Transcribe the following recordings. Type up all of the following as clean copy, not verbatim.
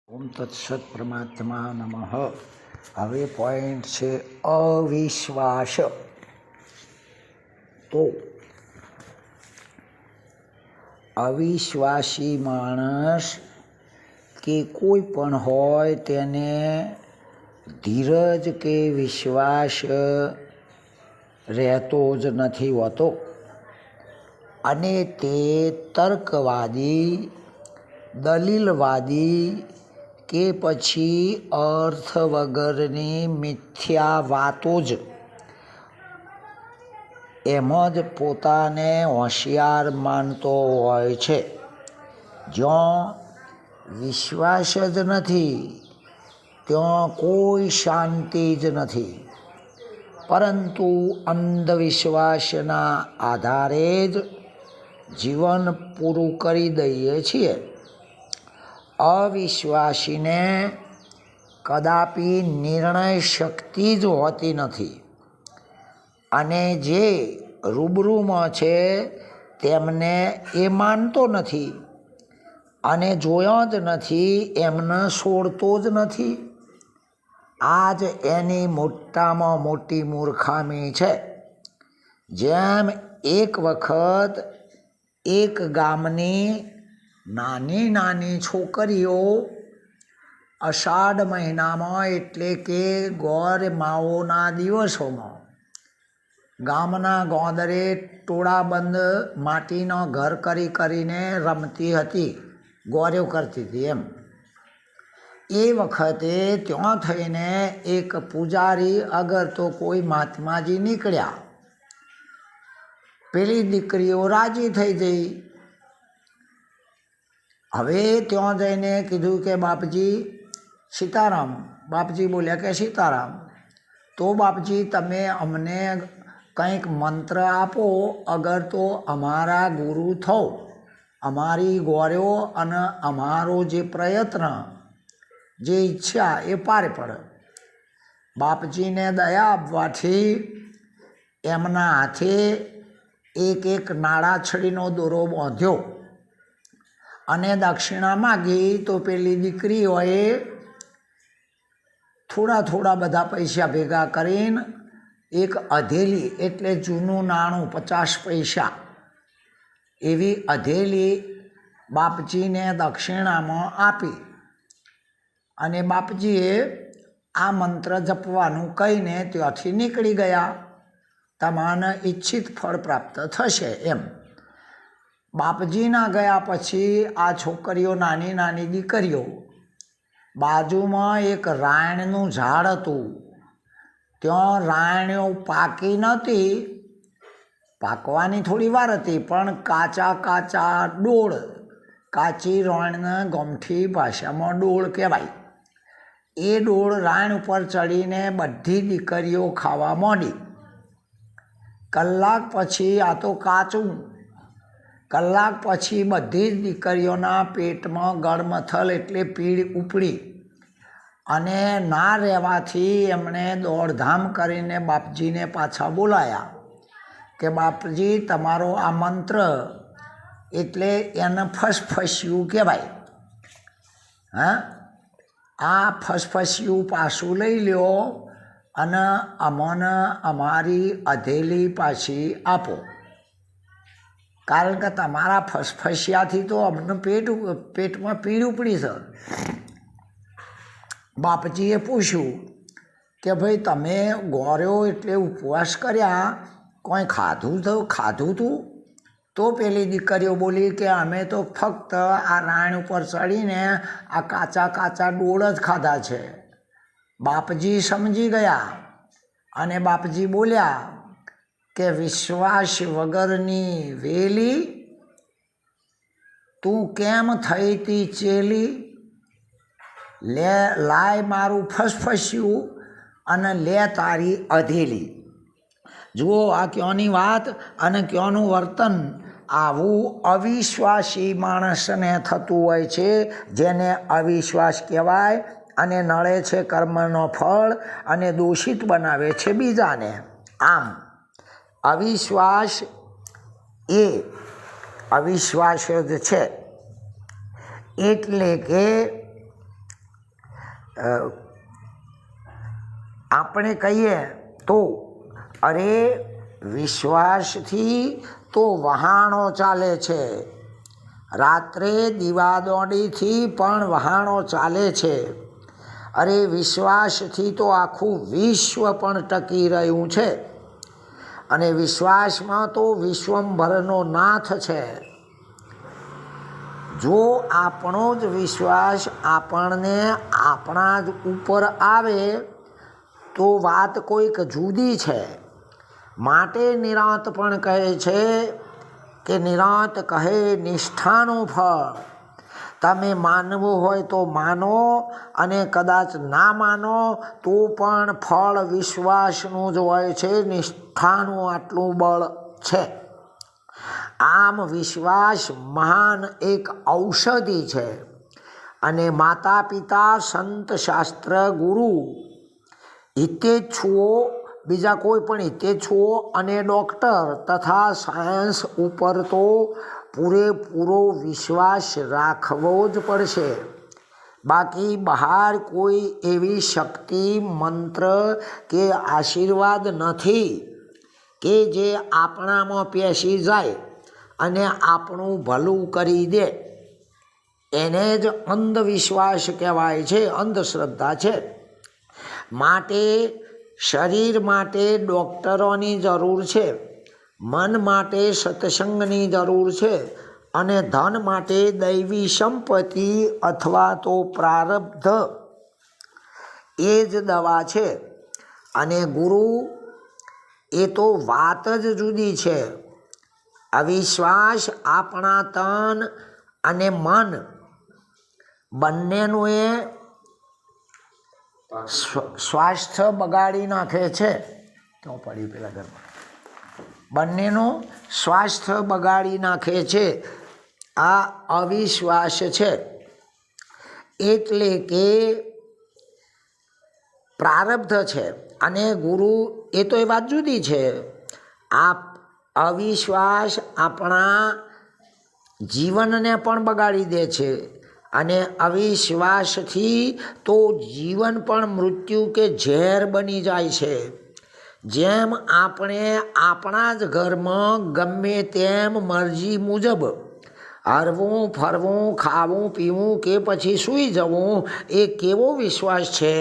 ઓમ તત્સત પરમાત્મા નમઃ. હવે પોઈન્ટ છે અવિશ્વાસ. તો અવિશ્વાસી માણસ કે કોઈ પણ હોય તેને ધીરજ કે વિશ્વાસ રહેતો જ નથી હોતો અને તે તર્કવાદી, દલીલવાદી કે પછી અર્થ વગરની મિથ્યા વાતો જ એમ જ પોતાને હોશિયાર માનતો હોય છે. જ્યાં વિશ્વાસ જ નથી ત્યાં કોઈ શાંતિ જ નથી, પરંતુ અંધવિશ્વાસના આધારે જ જીવન પૂરું કરી દઈએ છીએ. અવિશ્વાસીને કદાપી નિર્ણય શક્તિ જ હોતી નથી અને જે રૂબરૂમાં છે તેમને એ માનતો નથી અને જોયો જ નથી એમને છોડતો જ નથી. આ જ એની મોટામાં મોટી મૂર્ખામી છે. જેમ એક વખત એક ગામની નાની નાની છોકરીઓ અષાઢ મહિનામાં એટલે કે ગોર માઓના દિવસોમાં ગામના ગોંદરે ટોળાબંધ માટીનો ઘર કરીને રમતી હતી, ગોર્યો કરતી હતી. એમ એ વખતે ત્યાં થઈને એક પૂજારી અગર તો કોઈ મહાત્માજી નીકળ્યા. પેલી દીકરીઓ રાજી થઈ ગઈ. હવે ત્યાં જઈને કીધું કે બાપજી સીતારામ. બાપજી બોલ્યા કે સીતારામ. તો બાપજી તમે અમને કંઈક મંત્ર આપો, અગર તો અમારા ગુરુ થો, અમારી ગોર્યો અને અમારો જે પ્રયત્ન, જે ઈચ્છા એ પાર પડે. બાપજીને દયા આપવાથી એમના હાથે એક નાળાછડીનો દોરો બાંધ્યો અને દક્ષિણા માગી. તો પેલી દીકરીઓએ થોડા બધા પૈસા ભેગા કરીને એક અધેલી એટલે જૂનું નાણું 50 પૈસા એવી અધેલી બાપજીને દક્ષિણામાં આપી અને બાપજીએ આ મંત્ર જપવાનું કહીને ત્યાંથી નીકળી ગયા. તમારે ઈચ્છિત ફળ પ્રાપ્ત થશે એમ. બાપજીના ગયા પછી આ છોકરીઓ, નાની નાની દીકરીઓ, બાજુમાં એક રાયણનું ઝાડ હતું. ત્યાં રાયણો પાકી નહોતી, પાકવાની થોડી વાર હતી, પણ કાચા ડોળ, કાચી રાયણને ગમઠી ભાષામાં ડોળ કહેવાય. એ ડોળ રાયણ ઉપર ચડીને બધી દીકરીઓ ખાવા માંડી. કલાક પછી, આ તો કાચું, કલાક પછી બધી જ દીકરીઓના પેટમાં ગળમથલ એટલે પીળ ઉપડી અને ના રહેવાથી એમણે દોડધામ કરીને બાપજીને પાછા બોલાયા કે બાપજી તમારો આ મંત્ર એટલે એને ફસફસ્યું કહેવાય. આ ફસફસ્યું પાછું લઈ લ્યો અને અમને અમારી અધેલી પાછી આપો, કારણ કે તમારા ફસફસ્યાથી તો અમને પેટમાં પીળ ઉપડી છે. બાપજીએ પૂછ્યું કે ભાઈ તમે ગોર્યો એટલે ઉપવાસ કર્યા, કોઈ ખાધું હતું? તો પેલી દીકરીઓ બોલી કે અમે તો ફક્ત આ રાયણ ઉપર ચડીને આ કાચા ડોળ જ ખાધા છે. બાપજી સમજી ગયા અને બાપજી બોલ્યા કે વિશ્વાસ વગરની વેલી, તું કેમ થઈ તી ચેલી? લાય મારું ફસફસ્યું અને લે તારી અધેલી. જુઓ આ ક્યાંની વાત અને ક્યાંનું વર્તન. આવું અવિશ્વાસી માણસને થતું હોય છે, જેને અવિશ્વાસ કહેવાય અને નળે છે કર્મનો ફળ અને દોષિત બનાવે છે બીજાને. આમ અવિશ્વાસ એ અવિશ્વાસ જ છે. એટલે કે આપણે કહીએ તો અરે વિશ્વાસથી તો વહાણો ચાલે છે, રાત્રે દીવાદોડીથી પણ વહાણો ચાલે છે, અરે વિશ્વાસથી તો આખું વિશ્વ પણ ટકી રહ્યું છે, અને વિશ્વાસમાં તો વિશ્વંભરનો નાથ છે. જો આપણો જ વિશ્વાસ આપણને આપણા જ ઉપર આવે તો વાત કોઈક જુદી છે. માટે નિરાંત પણ કહે છે કે નિરાંત કહે નિષ્ઠાનું ફળ. તમે માનવું હોય તો માનો, અને કદાચ ના માનો તો પણ ફળ વિશ્વાસનું જ હોય છે. નિષ્ઠાનું આટલું બળ છે. આમ વિશ્વાસ મહાન એક ઔષધિ છે, અને માતા પિતા, સંત, શાસ્ત્ર, ગુરુ, હિતેચ્છુઓ, બીજા કોઈ પણ હિતેચ્છુઓ અને ડૉક્ટર તથા સાયન્સ ઉપર તો પૂરેપૂરો વિશ્વાસ રાખવો જ પડશે. બાકી બહાર કોઈ એવી શક્તિ, મંત્ર કે આશીર્વાદ નથી કે જે આપણામાં પેસી જાય અને આપણું ભલું કરી દે. એને જ અંધવિશ્વાસ કહેવાય છે, અંધશ્રદ્ધા છે. માટે શરીર માટે ડૉક્ટરોની જરૂર છે, મન માટે સત્સંગની જરૂર છે, અને ધન માટે દૈવી સંપત્તિ અથવા તો પ્રારબ્ધ એ જ દવા છે. અને ગુરુ એ તો વાત જ જુદી છે. અવિશ્વાસ આપણા તન અને મન બંનેનું એ સ્વાસ્થ્ય બગાડી નાખે છે. ક્યાં પડ્યું પેલા ઘરમાં? બંનેનું સ્વાસ્થ્ય બગાડી નાખે છે. આ અવિશ્વાસ છે. એટલે કે પ્રારબ્ધ છે, અને ગુરુ એ તો એ વાત જુદી છે. આ અવિશ્વાસ આપણા જીવનને પણ બગાડી દે છે, અને અવિશ્વાસથી તો જીવન પણ મૃત્યુ કે ઝેર બની જાય છે. જેમ આપણે આપણા જ ઘરમાં ગમે તેમ મરજી મુજબ હરવું ફરવું, ખાવું પીવું કે પછી સૂઈ જવું, એ કેવો વિશ્વાસ છે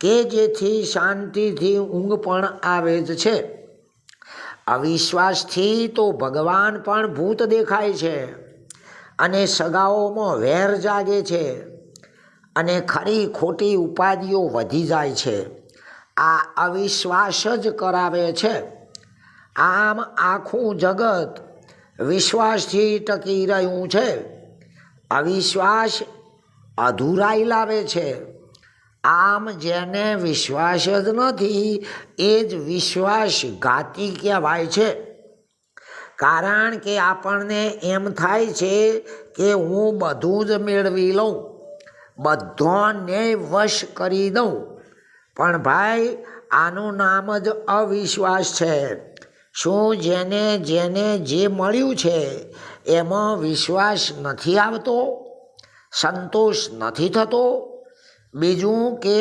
કે જેથી શાંતિથી ઊંઘ પણ આવે જ છે. અવિશ્વાસથી તો ભગવાન પણ ભૂત દેખાય છે, અને સગાઓમાં વેર જાગે છે, અને ખરી ખોટી ઉપાધિઓ વધી જાય છે. આ અવિશ્વાસ જ કરાવે છે. આમ આખું જગત વિશ્વાસથી ટકી રહ્યું છે. અવિશ્વાસ અધૂરાઈ લાવે છે. આમ જેને વિશ્વાસ જ નથી એ જ વિશ્વાસઘાતી કહેવાય છે. કારણ કે આપણને એમ થાય છે કે હું બધું જ મેળવી લઉં, બધાને વશ કરી દઉં. પણ ભાઈ, આનું નામ જ અવિશ્વાસ છે. શું જેને જેને જે મળ્યું છે એમાં વિશ્વાસ નથી આવતો? સંતોષ નથી થતો? બીજું કે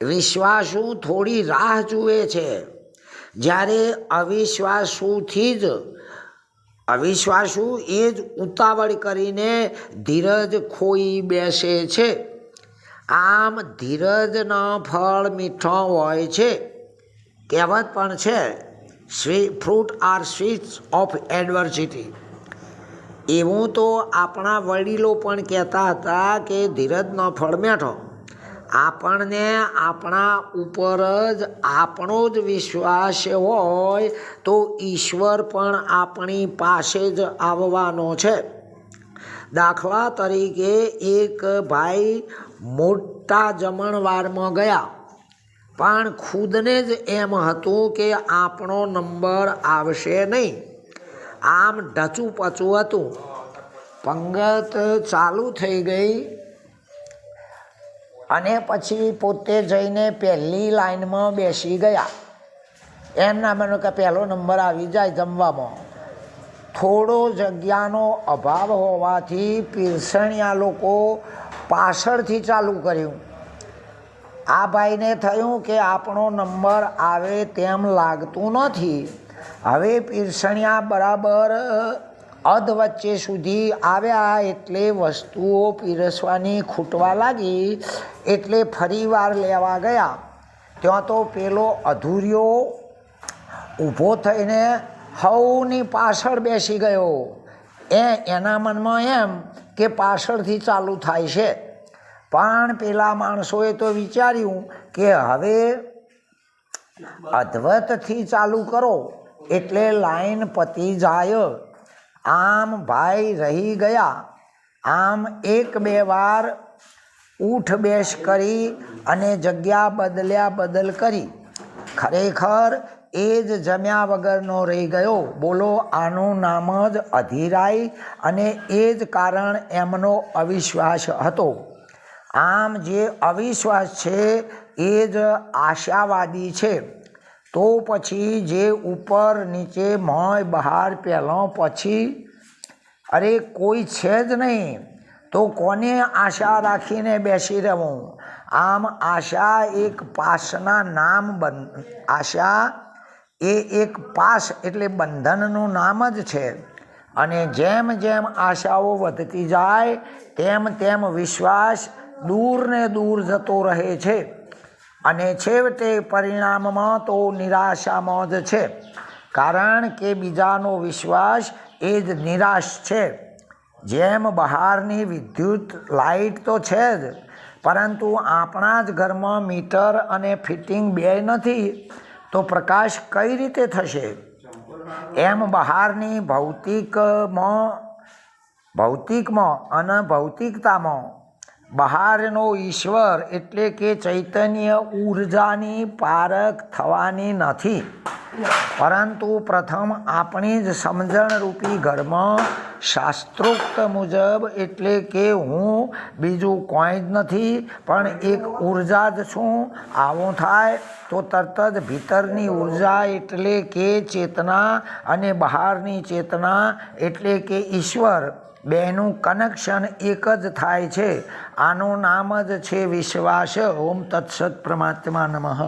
વિશ્વાસુ થોડી રાહ જુએ છે, જ્યારે અવિશ્વાસુ એ જ ઉતાવળ કરીને ધીરજ ખોઈ બેસે છે. આમ ધીરજનો ફળ મીઠો હોય છે. કહેવત પણ છે, fruit are sweets of adversity. એવું તો આપણા વડીલો પણ કહેતા હતા કે ધીરજનો ફળ મીઠો. આપણને આપણા ઉપર જ આપણો જ વિશ્વાસ હોય તો ઈશ્વર પણ આપણી પાસે જ આવવાનો છે. દાખલા તરીકે એક ભાઈ મોટા જમણવારમાં ગયા, પણ ખુદને જ એમ હતું કે આપણો નંબર આવશે નહીં. આમ ઢચું પચું હતું. પંગત ચાલુ થઈ ગઈ, અને પછી પોતે જઈને પહેલી લાઈનમાં બેસી ગયા. એમ ના બન્યું કે પહેલો નંબર આવી જાય જમવામાં. થોડો જગ્યાનો અભાવ હોવાથી પીરસણિયા લોકો પાછળથી ચાલુ કર્યું. આ ભાઈને થયું કે આપણો નંબર આવે તેમ લાગતું નથી. હવે પીરસણિયા બરાબર અધ વચ્ચે સુધી આવ્યા એટલે વસ્તુઓ પીરસવાની ખૂટવા લાગી એટલે ફરી વાર લેવા ગયા. ત્યાં તો પેલો અધૂરિયો ઊભો થઈને હવની પાછળ બેસી ગયો. એના મનમાં એમ કે પાછળથી ચાલુ થાય છે, પણ પેલા માણસોએ તો વિચાર્યું કે હવે અધવતથી ચાલુ કરો એટલે લાઈન પતી જાય. આમ ભાઈ રહી ગયા. આમ એક બે વાર ઉઠ બેસ કરી અને જગ્યા બદલ્યા બદલ કરી. ખરેખર એ જ જમ્યા વગરનો રહી ગયો. બોલો, આનું નામ જ અધીરાઈ અને એ જ કારણ એમનો અવિશ્વાસ હતો. આમ જે અવિશ્વાસ છે એ જ આશાવાદી છે. તો પછી જે ઉપર નીચે મોય બહાર પહેલાં પછી અરે કોઈ છે જ નહીં તો કોને આશા રાખીને બેસી રહેવું. આમ આશા એક પાસના નામ આશા એ એક પાસ એટલે બંધનનું નામ જ છે. અને જેમ જેમ આશાઓ વધતી જાય તેમ તેમ વિશ્વાસ દૂર ને દૂર જતો રહે છે અને છેવટે પરિણામમાં તો નિરાશામાં જ છે. કારણ કે બીજાનો વિશ્વાસ એ જ નિરાશ છે. જેમ બહારની વિદ્યુત લાઇટ તો છે જ, પરંતુ આપણા જ ઘરમાં મીટર અને ફિટિંગ બે નથી તો પ્રકાશ કઈ રીતે થશે? એમ બહારની ભૌતિકમાં અને ભૌતિકતામાં બહારનો ઈશ્વર એટલે કે ચૈતન્ય ઉર્જાની પારખ થવાની નથી, પરંતુ પ્રથમ આપણી જ સમજણરૂપી ઘરમાં શાસ્ત્રોક્ત મુજબ એટલે કે હું બીજું કોઈ જ નથી પણ એક ઉર્જા જ છું આવું થાય તો તરત જ ભીતરની ઉર્જા એટલે કે ચેતના અને બહારની ચેતના એટલે કે ઈશ્વર બેનું કનેક્શન એક જ થાય છે. આનું નામ જ છે વિશ્વાસ. ઓમ તત્સત પરમાત્મા નમઃ.